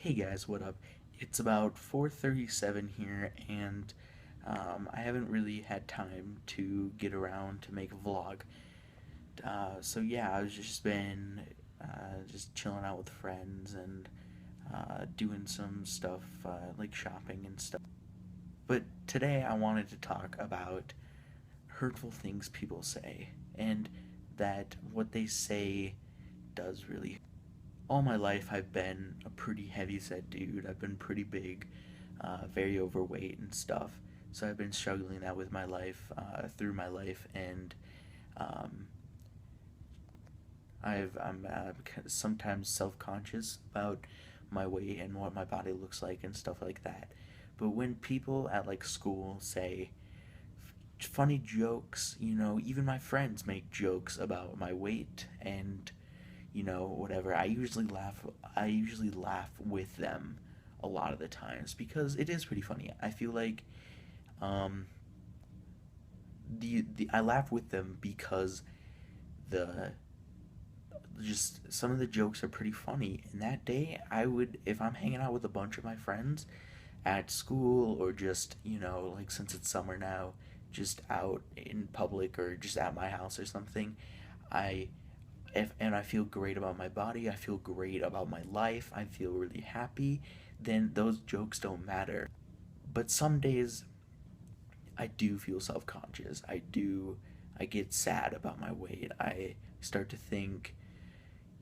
Hey guys, what up? It's about 4:37 here, and I haven't really had time to get around to make a vlog. So yeah, I've just been just chilling out with friends and doing some stuff like shopping and stuff. But today I wanted to talk about hurtful things people say, and that what they say does really. All my life I've been a pretty heavy set dude. I've been pretty big, very overweight and stuff. So I've been struggling that with my life, through my life, and um, I'm sometimes self conscious about my weight and what my body looks like and stuff like that. But when people at like school say funny jokes, even my friends make jokes about my weight and whatever. I usually laugh with them a lot of the times because it is pretty funny. I feel like um, the I laugh with them because the just some of the jokes are pretty funny. And that day, I would, if I'm hanging out with a bunch of my friends at school or just like since it's summer now, just out in public or just at my house or something, I if and I feel great about my body, I feel great about my life, I feel really happy, then those jokes don't matter. But some days I do feel self-conscious. I get sad about my weight. I start to think,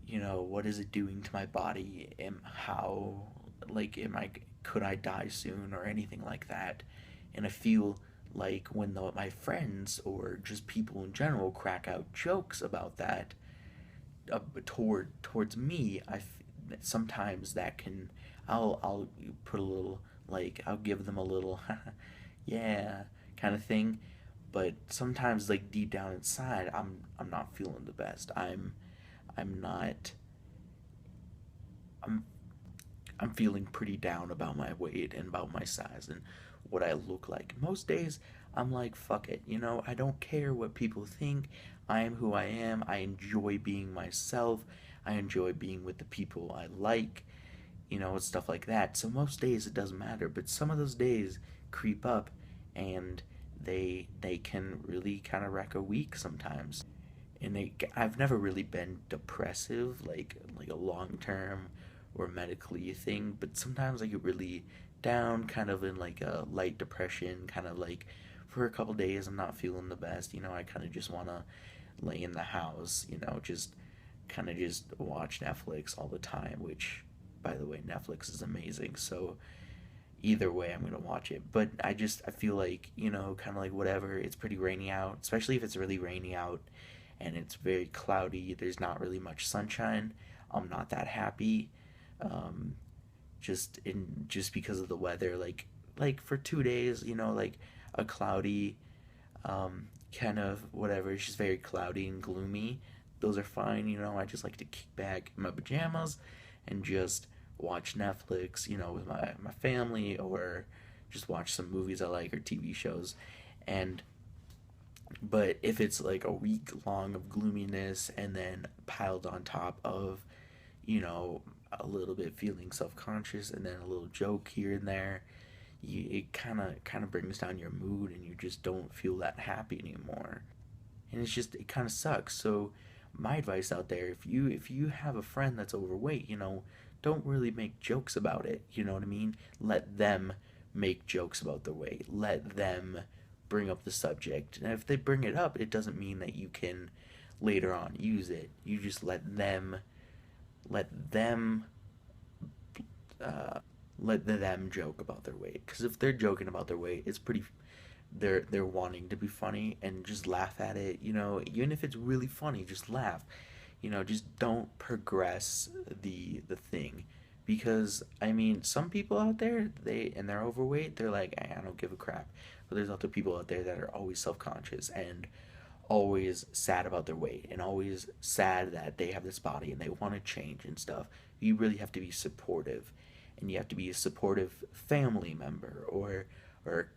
what is it doing to my body? Am how like am I could I die soon or anything like that? And I feel like when my friends or just people in general crack out jokes about that, towards me, sometimes that can I'll put a little, like, I'll give them a little yeah kind of thing, but sometimes like deep down inside I'm not feeling the best. I'm not I'm I'm feeling pretty down about my weight and about my size and what I look like. Most days, I'm like, fuck it. I don't care what people think. I am who I am. I enjoy being myself. I enjoy being with the people I like, stuff like that. So most days it doesn't matter, but some of those days creep up and they can really kind of wreck a week sometimes. And I've never really been depressive, like a long term or medically thing, but sometimes I get really down, kind of in like a light depression, kind of like for a couple days I'm not feeling the best. I kind of just want to lay in the house, just kind of just watch Netflix all the time, which, by the way, Netflix is amazing. So either way, I'm gonna watch it. But I feel like, kind of like whatever. It's pretty rainy out, especially if it's really rainy out and it's very cloudy. There's not really much sunshine. I'm not that happy. Um, just because of the weather. Like for 2 days, like a cloudy, kind of whatever. It's just very cloudy and gloomy. Those are fine. I just like to kick back in my pajamas and just watch Netflix, with my family, or just watch some movies I like or TV shows. And but if it's like a week long of gloominess and then piled on top of, a little bit feeling self conscious and then a little joke here and there, it kind of brings down your mood and you just don't feel that happy anymore. And it kind of sucks. So my advice out there, if you have a friend that's overweight, don't really make jokes about it. You know what I mean? Let them make jokes about their weight. Let them bring up the subject. And if they bring it up, it doesn't mean that you can later on use it. You just let them uh, let them joke about their weight. Because if they're joking about their weight, it's pretty. They're wanting to be funny and just laugh at it. Even if it's really funny, just laugh. Just don't progress the thing, because I mean, some people out there, they're overweight. They're like, I don't give a crap. But there's other people out there that are always self conscious and always sad about their weight and always sad that they have this body and they want to change and stuff. You really have to be supportive, and you have to be a supportive family member or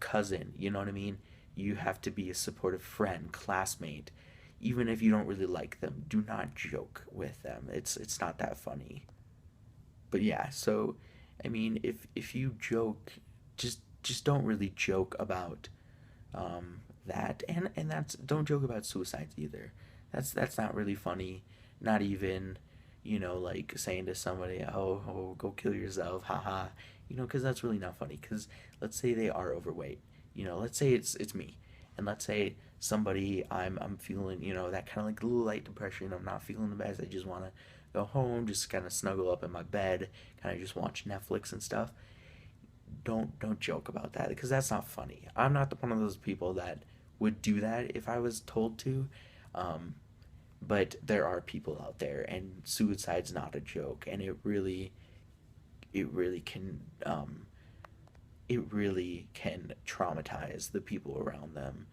cousin, you know what I mean? You have to be a supportive friend, classmate. Even if you don't really like them, do not joke with them. It's not that funny. But yeah, so I mean, if you joke, just don't really joke about that, and that's don't joke about suicides either. That's not really funny. Not even, like saying to somebody, oh, go kill yourself, haha. Because that's really not funny. Because let's say they are overweight. Let's say it's me, and let's say somebody I'm feeling, that kind of like little light depression. I'm not feeling the best. I just want to go home, just kind of snuggle up in my bed, kind of just watch Netflix and stuff. Don't joke about that because that's not funny. I'm not one of those people that would do that if I was told to. Um, but there are people out there, and suicide's not a joke, and it really can it really can traumatize the people around them.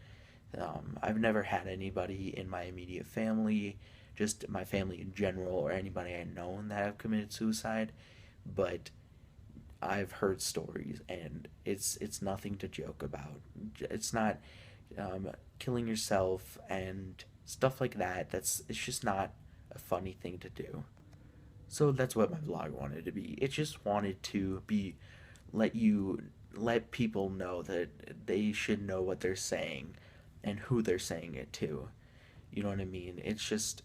I've never had anybody in my immediate family, just my family in general, or anybody I know that have committed suicide, but I've heard stories, and it's nothing to joke about. It's not killing yourself and stuff like that. It's just not a funny thing to do. So that's what my vlog wanted to be. It just wanted to be let you let people know that they should know what they're saying and who they're saying it to. You know what I mean? It's just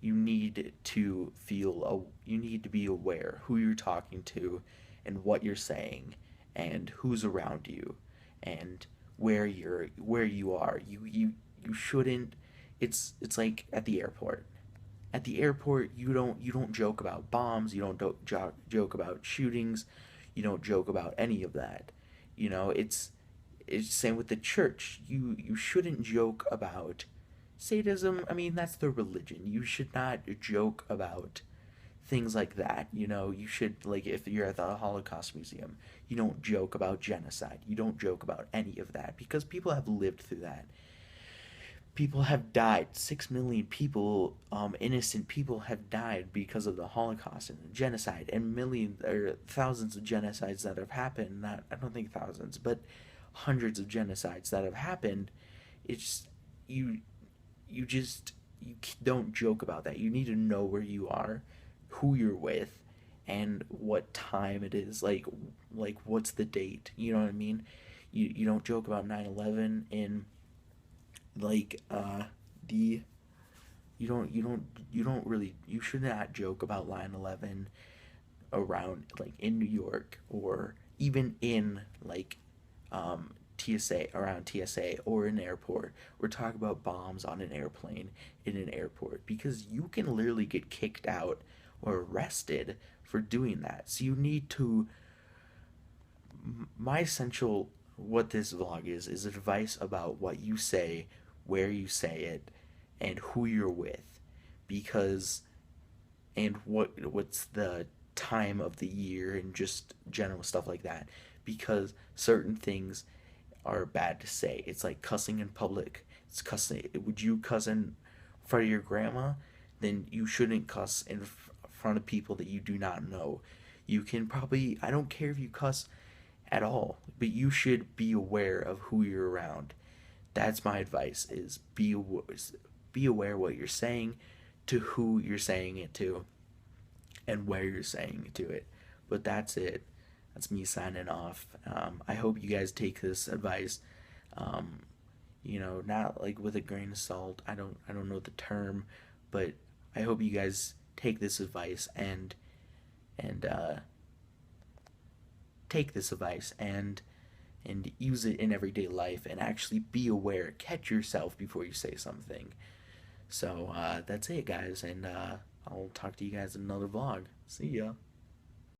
you need to be aware who you're talking to and what you're saying and who's around you and where you are. You shouldn't. It's like at the airport. At the airport, you don't joke about bombs. You don't joke about shootings. You don't joke about any of that. It's the same with the church. You shouldn't joke about sadism. I mean, that's the religion. You should not joke about things like that. You should, like, if you're at the Holocaust Museum, you don't joke about genocide. You don't joke about any of that because people have lived through that. People have died. 6 million people, innocent people, have died because of the Holocaust and the genocide, and millions or thousands of genocides that have happened. Not, I don't think thousands, but hundreds of genocides that have happened. It's you. You don't joke about that. You need to know where you are, who you're with, and what time it is. Like what's the date? You know what I mean? You don't joke about 9/11 in like the you don't really you should not joke about 9/11 around like in New York or even in like TSA, around TSA or an airport, or talk about bombs on an airplane in an airport because you can literally get kicked out or arrested for doing that. So you need to my essential what this vlog is advice about what you say, where you say it, and who you're with, because and what's the time of the year and just general stuff like that, because certain things are bad to say. It's like cussing in public. It's cussing. Would you cuss in front of your grandma? Then you shouldn't cuss in front of people that you do not know. You can probably, I don't care if you cuss at all, but you should be aware of who you're around. That's my advice: is be aware what you're saying, to who you're saying it to, and where you're saying it to it. But that's it. That's me signing off. I hope you guys take this advice. Um, not like with a grain of salt. I don't know the term, but I hope you guys take this advice and take this advice and use it in everyday life and actually be aware. Catch yourself before you say something. So that's it, guys, and I'll talk to you guys in another vlog. See ya.